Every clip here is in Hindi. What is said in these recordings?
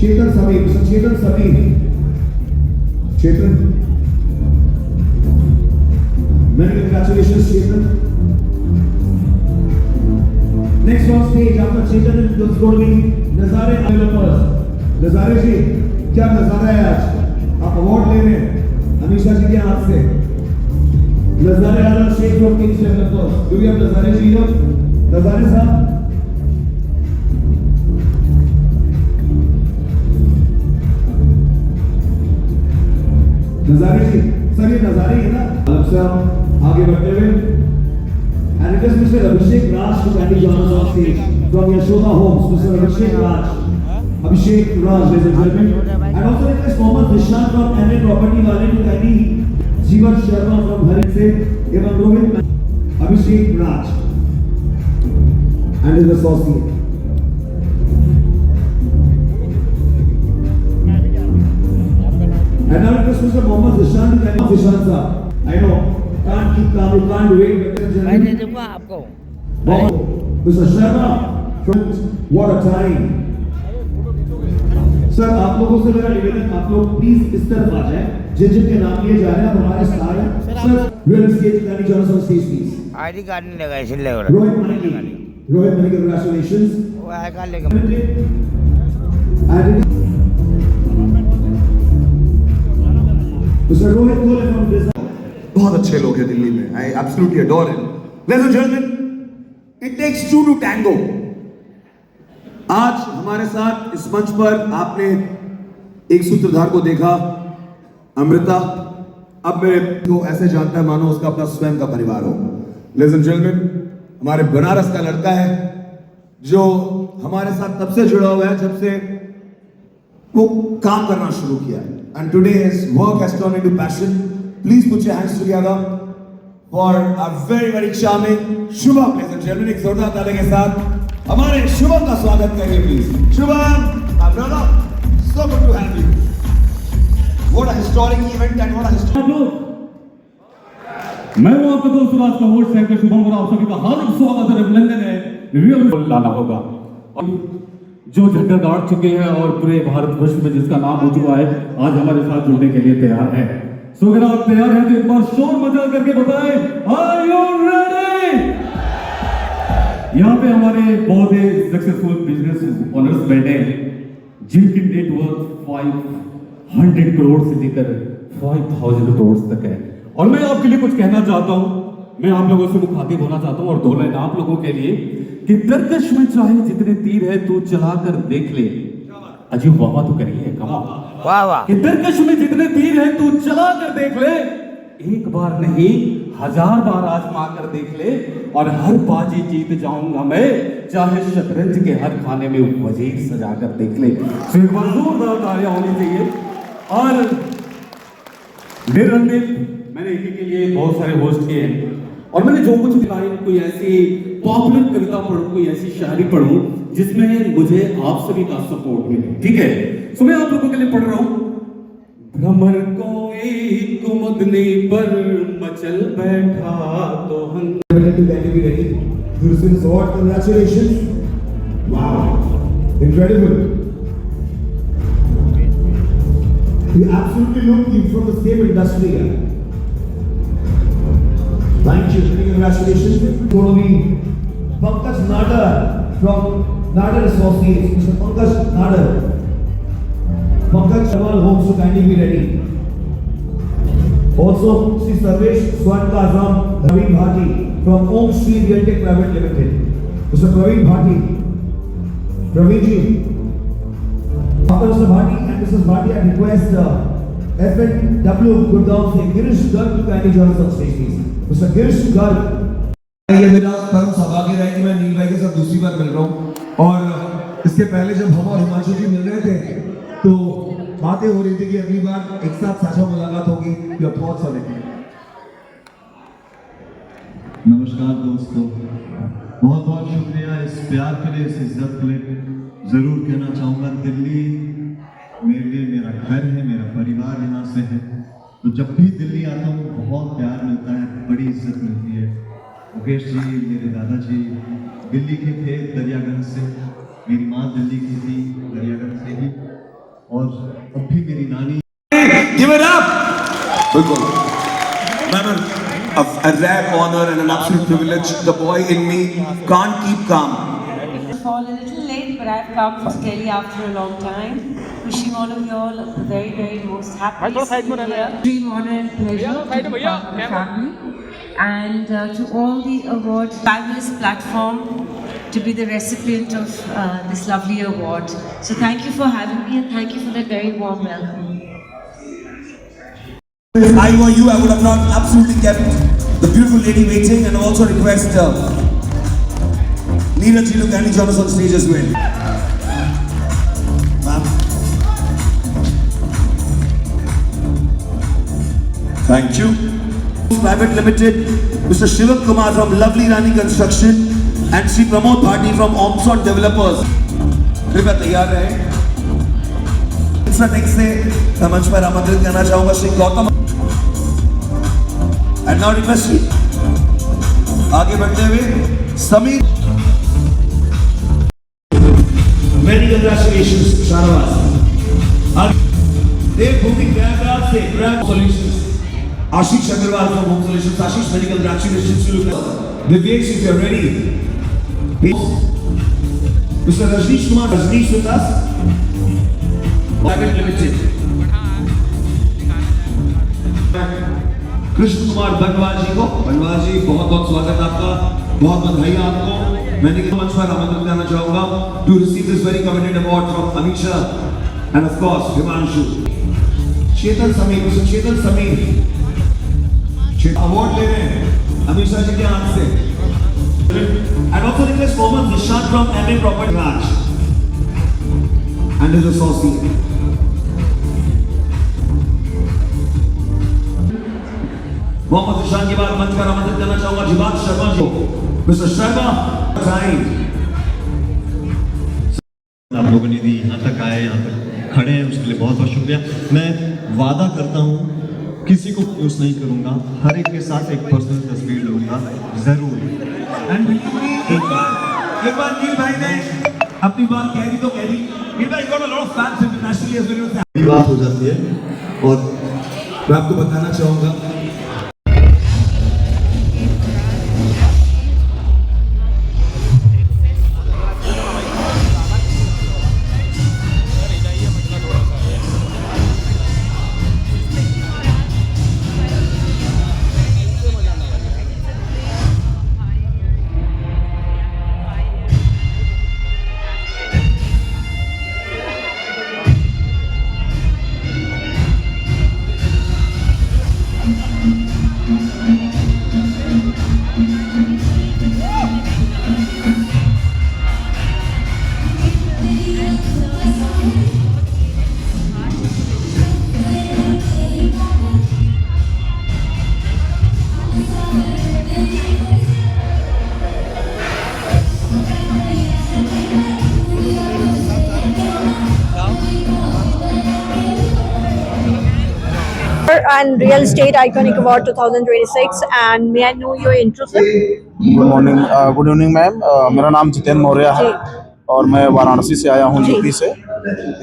Chetan Sameer, Mr. Chetan Sameer. Chetan. Many congratulations, Chetan. Next on stage after Chetan is going to be Nazare developers. Nazare जी, क्या नजारा है आज? आप अवार्ड ले रहे हैं अमीशा जी के हाथ से. Nazare Alam Sheikh from Kings Developers. Do we have Nazare ji here? Nazare साहब. नजारे जी, सर ये नजारे है ना? अलग से हम आगे बढ़ते हुए and it is Mr. Abhishek Raj who kindly join us on stage from Yashoda Homes. Mr. Abhishek Raj, Abhishek Raj, ladies and gentlemen, and also it is Mohammad Nishan from MA Property Wale to kindly Jeevan Sharma from Harit se एवं Rohit Abhishek Raj and his associate. And now it is Mr. Mohammad Zishan to kindly Zishan sir. I know, can't keep calm, you can't wait. मैं दे दूंगा आपको. Mr. Sharma, what a time. Sir आप लोगों से मेरा निवेदन, आप लोग प्लीज इस तरफ आ जाएं. जिन जिन के नाम लिए जा रहे हैं हमारे स्टार हैं. सर रियल स्टेज गाड़ी join us on stage please. ID card नहीं लगा इसलिए लग रहा. रोहित मनी कांग्रेचुलेशंस. वो आई कार्ड लेगा. Mr. Rohit Gole from Design. बहुत अच्छे लोग हैं दिल्ली में. I absolutely adore him. Ladies and gentlemen, it takes two to tango. आज हमारे साथ इस मंच पर आपने एक सूत्रधार को देखा, अमृता. अब मैं तो ऐसे जानता है मानो उसका अपना स्वयं का परिवार हो. Ladies and gentlemen, हमारे बनारस का लड़का है जो हमारे साथ तब से जुड़ा हुआ है जब से वो काम करना शुरू किया. And today his work has turned into passion. Please put your hands together for our very very charming Shubham. Ladies and gentlemen, एक जोरदार ताली के साथ हमारे शुभम का स्वागत करिए please. Shubham, my brother, so good to have you. What a historic event and what a historic. मैं वो आपका दोस्त सुभाष का होस्ट है शुभम और आप सभी का हार्दिक स्वागत और अभिनंदन है. रियल लाना होगा जो झंडा गाड़ चुके हैं और पूरे भारतवर्ष में जिसका नाम हो चुका है, आज हमारे साथ जुड़ने के लिए तैयार है. सो अगर आप तैयार हैं तो एक बार शोर मचा करके बताएं, आर यू रेडी? यहाँ पे हमारे बहुत ही सक्सेसफुल बिजनेस ओनर्स बैठे हैं जिनकी नेट वर्थ 500 करोड़ से लेकर 5000 करोड़ तक है. और मैं आपके लिए कुछ कहना चाहता हूं. मैं आप लोगों से मुखातिब होना चाहता हूं और दो लाइन आप लोगों के लिए कि तरकश में चाहे जितने तीर है तू चला कर देख ले. अजीब वाह तो करिए, कमा वाह वाह. कि तरकश में जितने तीर है तू चला कर देख ले. एक बार नहीं 1000 बार आजमा कर देख ले और हर बाजी जीत जाऊंगा मैं, चाहे शतरंज के हर खाने में वजीर सजा कर देख ले. तो एक बार जोरदार तालियां होनी चाहिए. और निरंतर मैंने इसी के लिए बहुत सारे होस्ट किए हैं और मैंने जो कुछ लाइन कोई ऐसी पॉपुलर कविता पढ़ूं, कोई ऐसी शायरी पढ़ूं जिसमें मुझे आप सभी का सपोर्ट मिले. ठीक है, तो मैं आप लोगों के लिए पढ़ रहा हूं. भ्रमर कोई कुमुदनी पर मचल बैठा तो हम. Congratulations. Wow. Incredible. You absolutely look from the same industry. Thank you. Congratulations. Going to be Pankaj Nadar from Nadar Associates. Mr. Pankaj Nadar. Pankaj Sharma Homes to kindly be ready. Also, Sri Sarvesh Swarnka from Praveen Bhati from Om Shri Realtek Private Limited. Mr. Praveen Bhati. Praveen ji. After Mr. Bhati and Mrs. Bhati, I request FNW Gurgaon से Girish Garg to kindly join us on stage, please. Mr. Girish Garg. ये मेरा परम सौभाग्य है कि मैं नील भाई के साथ दूसरी बार मिल रहा हूँ. और इसके पहले जब हम और हिमांशु जी मिल रहे थे तो बातें हो रही थी कि अगली बार एक साथ साझा मुलाकात होगी. Your thoughts on it? नमस्कार दोस्तों, बहुत बहुत शुक्रिया इस प्यार के लिए, इस इज्जत के लिए. ज़रूर कहना चाहूँगा दिल्ली मेरे लिए मेरा घर है, मेरा परिवार यहाँ से है. तो जब भी दिल्ली आता हूँ बहुत प्यार मिलता है, बड़ी इज्जत मिलती है. मुकेश जी, मेरे दादाजी दिल्ली के थे दरियागंज से, मेरी माँ दिल्ली की थी दरियागंज से ही. और अब भी मेरी नानी Give it up! बिल्कुल ma'am, a rare honor and an absolute privilege. The boy in me can't keep calm. Fall a little late, but I've come to Delhi after a long time. Wishing all of you all the very, very most happiest New Year. Dream, honor, and pleasure to be part of the family, and to all the award fabulous platform to be the recipient of this lovely award. So thank you for having me, and thank you for that very warm welcome. If I were you, I would have not absolutely kept the beautiful lady waiting, and also request Neeraj ji to kindly join us on stage as well. Ma'am. Thank you. Private Limited, Mr. Shivam Kumar from Lovely Rani Construction and Sri Pramod Bharti from Omson Developers. कृपया तैयार रहे। दूसरा नेक्स्ट से मंच पर आमंत्रित करना चाहूंगा Shri Gautam and now request आगे बढ़ते हुए Sameer. Many congratulations, Shahnawaz. Devbhoomi Prayagraj se Prayag Solutions. Ashish Agarwal from Home Solutions. Ashish, many congratulations to you. Vivek, if you're ready. Mr. Rajneesh Kumar, Rajneesh with us. Private Limited. Krishna Kumar बनवाल जी को, बनवाल जी बहुत बहुत स्वागत आपका, बहुत बधाई आपको। मैंने मंच पर आमंत्रित करना चाहूंगा to receive this very coveted award from Amisha and of course Himanshu. Chetan Sameer, Mr. Chetan Sameer award ले रहे हैं अमीशा जी के हाथ से। And also request Mohammed Zishan from MA Property Raj and his associate. Mohammad Zeeshan के बाद मंच पर आमंत्रित करना चाहूंगा जिबात शर्मा जी को। मिस्टर शर्मा आप लोगों ने दी, यहाँ तक आए, यहाँ तक खड़े हैं, उसके लिए बहुत बहुत शुक्रिया। मैं वादा करता हूँ किसी को यूज नहीं करूँगा, हर एक के साथ एक पर्सनल तस्वीर लूँगा जरूर। एंड एक बार नील भाई ने अपनी बात कह दी तो कह दी। नील भाई got a lot of fans internationally as well. बात हो जाती है और मैं आपको बताना चाहूंगा and Real Estate Iconic Award 2026, and may I know your intro, sir? Good evening ma'am. मेरा नाम जितेंद्र मौर्य है और मैं वाराणसी से आया हूँ, यूपी से,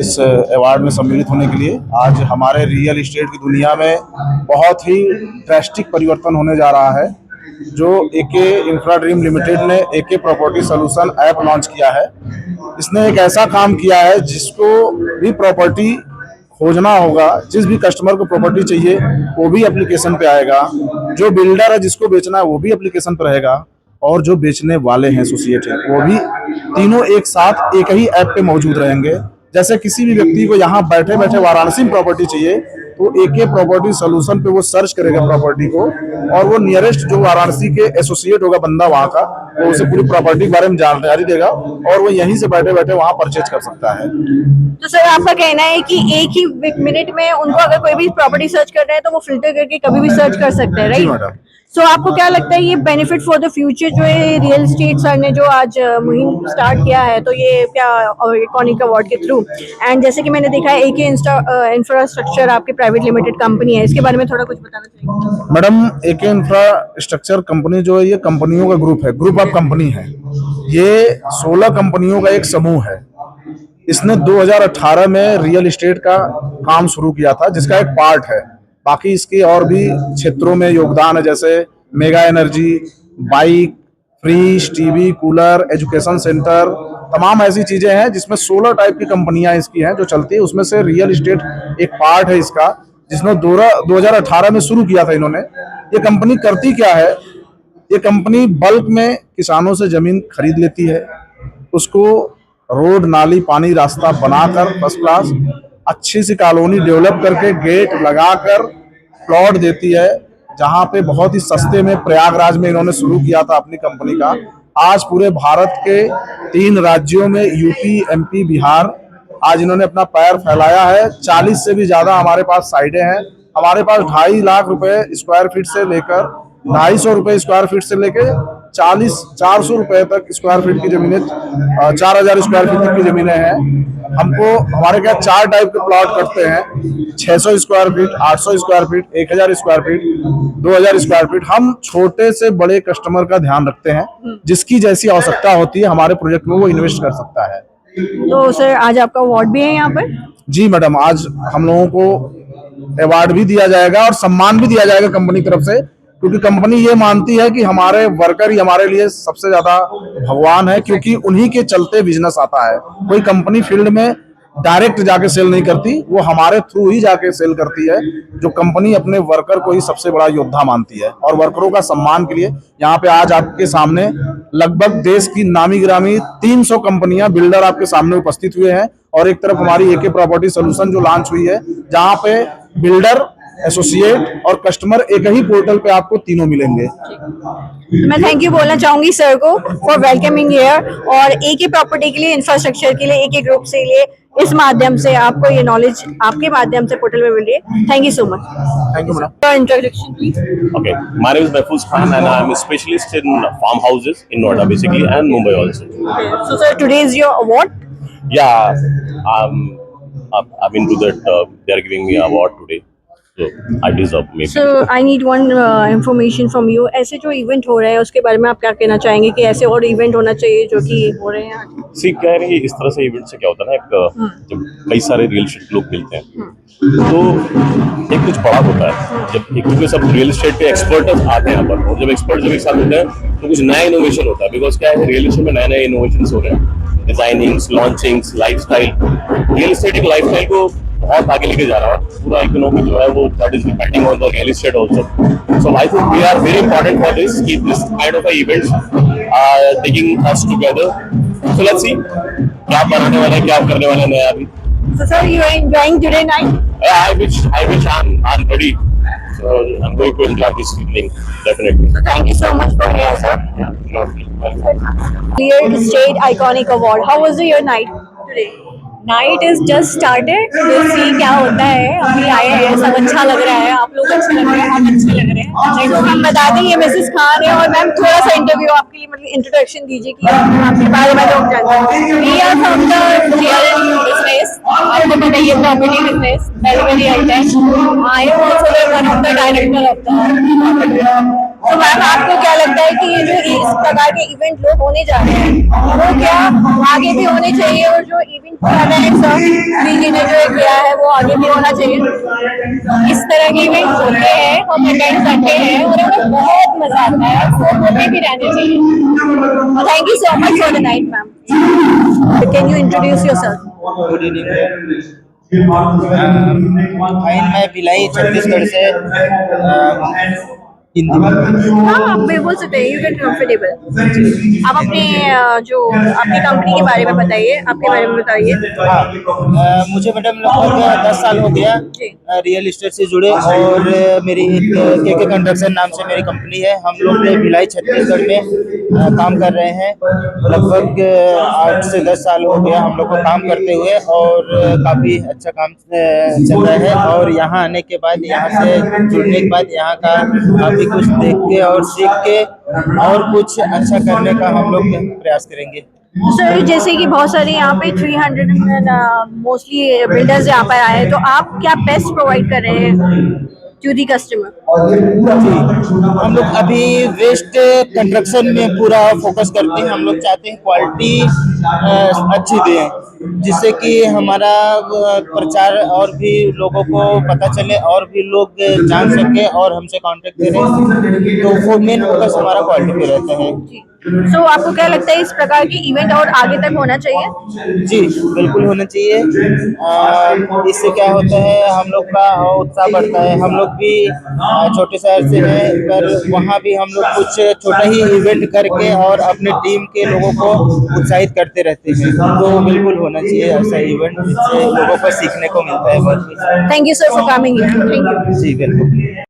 इस अवार्ड में सम्मिलित होने के लिए। आज हमारे रियल इस्टेट की दुनिया में बहुत ही ड्रास्टिक परिवर्तन होने जा रहा है। जो एके इंफ्रा ड्रीम लिमिटेड ने एके प्रॉपर्टी सोल्यूशन ऐप लॉन्च किया है, इसने एक ऐसा काम किया है जिसको भी प्रॉपर्टी खोजना होगा, जिस भी कस्टमर को प्रॉपर्टी चाहिए वो भी एप्लीकेशन पे आएगा, जो बिल्डर है जिसको बेचना है वो भी एप्लीकेशन पर रहेगा, और जो बेचने वाले हैं एसोसिएट है वो भी, तीनों एक साथ एक ही ऐप पे मौजूद रहेंगे। जैसे किसी भी व्यक्ति को यहाँ बैठे बैठे वाराणसी में प्रॉपर्टी चाहिए तो एके प्रॉपर्टी सोल्यूशन पे वो सर्च करेगा प्रॉपर्टी को, और वो नियरेस्ट जो वाराणसी के एसोसिएट होगा बंदा वहाँ का, वो उसे पूरी प्रॉपर्टी के बारे में जानकारी देगा और वो यहीं से बैठे बैठे वहाँ परचेज कर सकता है। तो सर आपका कहना है कि एक ही मिनट में उनको अगर कोई भी प्रॉपर्टी सर्च कर रहे हैं तो वो फिल्टर करके कभी भी सर्च कर सकते हैं, राइट? मैडम। सो आपको क्या लगता है ये बेनिफिट फॉर द फ्यूचर जो है रियल एस्टेट सर ने जो आज मुहिम स्टार्ट किया है, तो ये क्या आइकॉनिक अवार्ड के थ्रू, एंड जैसे कि मैंने देखा है एके इंफ्रास्ट्रक्चर आपकी प्राइवेट लिमिटेड कंपनी है, इसके बारे में थोड़ा कुछ बताना चाहिए? मैडम, एके इंफ्रास्ट्रक्चर कंपनी जो है ये कंपनियों का ग्रुप है, ग्रुप ऑफ कंपनी है। ये 16 कंपनियों का एक समूह है। इसने 2018 में रियल एस्टेट का काम शुरू किया था, जिसका एक पार्ट है। बाकी इसके और भी क्षेत्रों में योगदान है, जैसे mega energy, bike, fridge, TV, cooler, education centre, तमाम ऐसी चीजें हैं जिसमें 16 टाइप की कंपनियां इसकी हैं जो चलती है। उसमें से रियल एस्टेट एक पार्ट है इसका, जिसने 2018 में शुरू किया था इन्होंने। ये कंपनी करती क्या है? ये कंपनी बल्क में किसानों से जमीन खरीद लेती है, उसको रोड, नाली, पानी, रास्ता बनाकर फर्स्ट क्लास अच्छी सी कॉलोनी डेवलप करके गेट लगाकर प्लॉट देती है, जहां पे बहुत ही सस्ते में प्रयागराज में इन्होंने शुरू किया था अपनी कंपनी का। आज पूरे भारत के 3 राज्यों में, यूपी, एमपी, बिहार, आज इन्होंने अपना पैर फैलाया है। 40 से भी ज्यादा हमारे पास साइडें हैं। हमारे पास 2.5 लाख रुपए स्क्वायर फीट से लेकर 250 रुपए स्क्वायर फीट से लेकर 400 रुपए तक स्क्वायर फीट की जमीनें, 4000 स्क्वायर फीट तक की जमीनें हैं। हमको हमारे क्या 4 टाइप के प्लॉट कटते हैं, 600 square feet, 800 square feet, 1000 square feet, 2000 square feet. हम छोटे से बड़े कस्टमर का ध्यान रखते हैं, जिसकी जैसी आवश्यकता होती है हमारे प्रोजेक्ट में वो इन्वेस्ट कर सकता है। तो सर आज आपका अवार्ड भी है यहाँ पर? जी मैडम, आज हम लोगों को अवार्ड भी दिया जाएगा और सम्मान भी दिया जाएगा कंपनी की तरफ से, क्योंकि कंपनी ये मानती है कि हमारे वर्कर ही हमारे लिए सबसे ज्यादा भगवान है, क्योंकि उन्हीं के चलते बिजनेस आता है। कोई कंपनी फील्ड में डायरेक्ट जाके सेल नहीं करती, वो हमारे थ्रू ही जाके सेल करती है। जो कंपनी अपने वर्कर को ही सबसे बड़ा योद्धा मानती है, और वर्करों का सम्मान के लिए यहाँ पे आज आपके सामने लगभग देश की नामी गिरामी 300 कंपनियां, बिल्डर आपके सामने उपस्थित हुए हैं। और एक तरफ हमारी एके प्रॉपर्टी सोल्यूशन जो लॉन्च हुई है, जहाँ पे बिल्डर, एसोसिएट और कस्टमर एक ही पोर्टल पे आपको तीनों मिलेंगे। मैं थैंक यू बोलना चाहूंगी सर को फॉर वेलकमिंग हियर, और एके प्रॉपर्टी के लिए, इंफ्रास्ट्रक्चर के लिए, एके ग्रुप से लिए इस माध्यम से आपको ये नॉलेज आपके माध्यम से पोर्टल में मिल रही है। Thank you so much. Thank you madam. Introduction please. Okay, my name is Mahfouz Khan and I'm a specialist in farmhouses in Noida basically and Mumbai also. So sir, today is your award. Yeah, I've been to that. They are giving me an award today, so I deserve maybe. So I need one information from you. ऐसे जो इवेंट हो रहे हैं उसके बारे में आप क्या कहना चाहेंगे कि ऐसे और इवेंट होना चाहिए जो कि हो रहे हैं आज? See, क्या है इस तरह से इवेंट से क्या होता है ना, एक जब कई सारे रियल एस्टेट लोग मिलते हैं तो एक कुछ बड़ा होता है। जब एक क्योंकि सब रियल एस्टेट के एक्सपर्ट आते हैं यहाँ पर, और जब एक्सपर्ट जब एक साथ होते हैं तो कुछ नया इनोवेशन होता है। बिकॉज क्या है, रियल एस्टेट में नए नए इनोवेशन हो रहे हैं, डिजाइनिंग्स, लॉन्चिंग्स, लाइफस्टाइल। रियल एस्टेट एक लाइफस्टाइल को बहुत आगे लेके जा रहा है, पूरा इकोनॉमी जो है वो that is depending on the real estate also. So I think we are very important for this, keep this kind of events taking us together. So let's see क्या बनाने वाले हैं, क्या करने वाले हैं नया अभी। So sir, you are enjoying today night? I wish I'm ready. So I'm going to enjoy this evening definitely. So thank you so much for here, sir. Real Estate Iconic Award. How was your night today? Night is just started, will see क्या होता है। अभी आए हैं, सब अच्छा लग रहा है, आप लोग अच्छे लग रहे हैं, हम अच्छे लग रहे हैं। तो हम बता दें ये मिसेस खान है, और मैम थोड़ा सा इंटरव्यू आपके लिए, मतलब इंट्रोडक्शन दीजिए कि आपके बारे में लोग जानते हैं। We are from the real business, आपको पता है ये प्रॉपर्टी बिजनेस वेरी रियल है। I am also one of the director of the. तो मैम आपको क्या लगता है कि ये जो इस प्रकार के इवेंट लोग होने जा रहे हैं वो क्या आगे भी होने चाहिए, और जो इवेंट कर रहे हैं सर जी ने जो किया है वो आगे भी होना चाहिए? इस तरह के इवेंट्स होते हैं, हम अटेंड करते हैं और हमें बहुत मजा आता है, वो होते भी रहने चाहिए। Thank you so much for the night ma'am. Can you introduce yourself? Good evening. मैं भिलाई छत्तीसगढ़ से हिंदी में। हाँ आप बोल सकते हैं, यू गेट कंफर्टेबल। आप अपने जो आपकी कंपनी के बारे में बताइए, आपके बारे में बताइए। हाँ, मुझे मैडम लगभग 10 साल हो गया रियल एस्टेट से जुड़े, और मेरी एक केके कंस्ट्रक्शन नाम से मेरी कंपनी है। हम लोग भिलाई छत्तीसगढ़ में काम कर रहे हैं। लगभग 8 से 10 साल हो गया हम लोग को काम करते हुए, और काफ़ी अच्छा काम चल रहा है। और यहाँ आने के बाद, यहाँ से जुड़ने के बाद, यहाँ का काफ़ी कुछ देख के और सीख के और कुछ अच्छा करने का हम लोग प्रयास करेंगे। सर जैसे कि बहुत सारे यहाँ पे 300 मोस्टली बिल्डर्स यहाँ पर आए हैं, तो आप क्या बेस्ट प्रोवाइड कर रहे हैं? to the customer? हम लोग अभी वेस्ट कंस्ट्रक्शन में पूरा फोकस करते हैं। हम लोग चाहते हैं क्वालिटी अच्छी दें, जिससे कि हमारा प्रचार और भी लोगों को पता चले और भी लोग जान सके और हमसे कांटेक्ट करें। तो मेन फोकस हमारा क्वालिटी पे रहता है। So आपको क्या लगता है इस प्रकार की इवेंट और आगे तक होना चाहिए? जी बिल्कुल होना चाहिए। इससे क्या होता है, हम लोग का उत्साह बढ़ता है। हम लोग भी छोटे शहर से हैं, पर वहाँ भी हम लोग कुछ छोटा ही इवेंट करके और अपने टीम के लोगों को उत्साहित करते रहते हैं। तो बिल्कुल होना चाहिए ऐसा इवेंट, जिससे लोगों को सीखने को मिलता है बहुत कुछ। Thank you sir for coming here. Thank you. जी बिल्कुल।